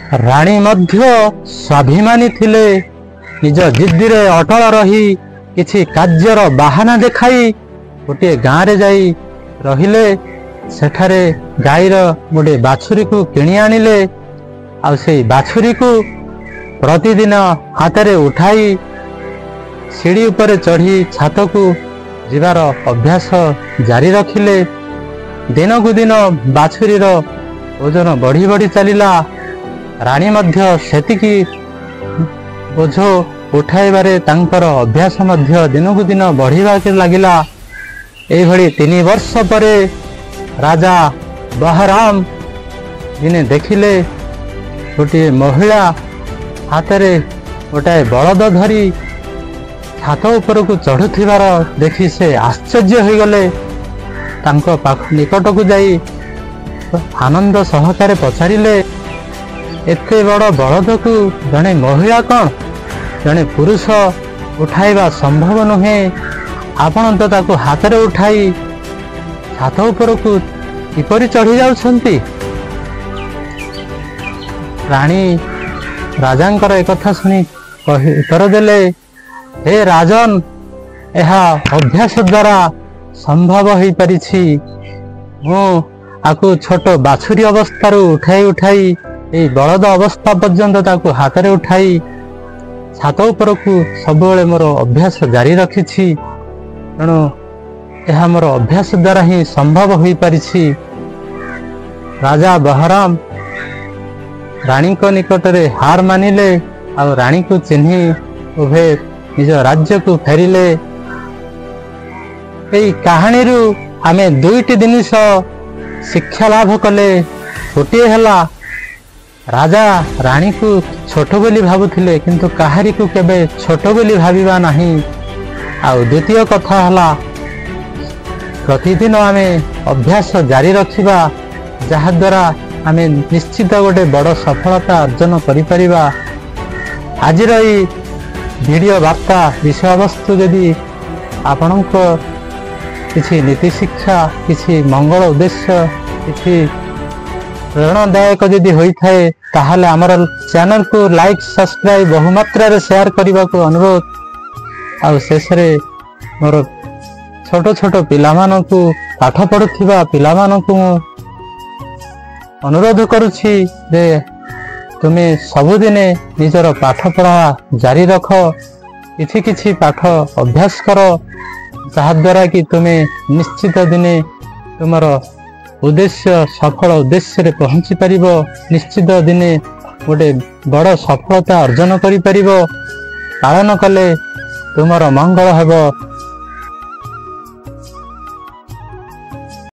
राणी मध्य स्वाभिमानी थिले निज जिद्दी रे अटल रही किछि कार्यर बाहाना देखाई गोटे गाँ रे जाई रहिले। सेठारे गाईर गोटे बाछुरी को किणी आनिले आ से बाछुरी को प्रतिदिन हाथ रे उठाई सीढ़ी उपरे चढ़ी छात को जीवार अभ्यास जारी रखिले। दिन को दिन बाछुरीर ओजन बढ़ी बढ़ी चलिला। राणी मध्य सेतिकी बोझ उठाइबारे तांकर अभ्यास मध्य दिन को दिन बढ़िबाके लागिला। एभली 3 वर्ष परे राजा बहराम दिने देखिले गोटे महिला हाथ रे गोटाए बलद धरी छात उपर को चढ़ुथिबार देखि से आश्चर्य हो गले। तांको पाख निकट को जाई आनंद सहकारे पचारिले, एते बड़ बलद को जने महिला कौन जने पुरुष उठाइबा संभव नुहे। आपण तो ताको हाथ रे उठाई छात उपर को किपरि चढ़ी जाउछंती। रानी राजांकर एक कथा सुनी उत्तर देले, हे राजन, यह अभ्यास द्वारा संभव हो पारिछि। मु आकु छोट बाछुरी अवस्था उठाई उठाई ए बलद अवस्था पर्यंत ताकु हाथ रे उठाई छात उपर को सबुबले मोर अभ्यास जारी रखिछि। तेणु यह मोर अभ्यास द्वारा ही संभव हो पारिछि। राजा बहराम रानी को निकट रे हार मानिले और रानी को चिन्ही उभे निज राज्य को फेरिले। एई कहानी रु आमे दुईटी जिनिस शिक्षा लाभ कले। गोटे हला राजा रानी को छोट बोली भाबुथिले किंतु काहारी को केबे छोट बोली भाबिबा नाही। आउ द्वितीय कथा हला प्रतिदिन आमे अभ्यास जारी रखिबा जहा द्वारा आमे निश्चित गोटे बड़ सफलता अर्जन करि परिबा। आजिर ई वीडियो वार्ता विषय वस्तु यदि आपणको किसी नीति शिक्षा किसी मंगल उद्देश्य किसी प्रेरणादायक यदि होता है ताहले आमर चैनल को लाइक सब्सक्राइब बहुमात्रा रे शेयर करने को अनुरोध। आउ शेष रे मोर छोट छोट पिलामानकु पाठ पढ़ुथिबा पिलामानकु अनुरोध करुछि जे तुमे सबुदिने निजर पाठ पढ़ा जारी रख, किछि किछि पाठ अभ्यास कर, जहा द्वारा कि तुमे निश्चित दिने तुमर उद्देश्य सफल उद्देश्य रे पहुंची परिबो। निश्चित दिने गोटे बड़ सफलता अर्जन करि परिबो। पालन कले तुमर मंगल हेबो।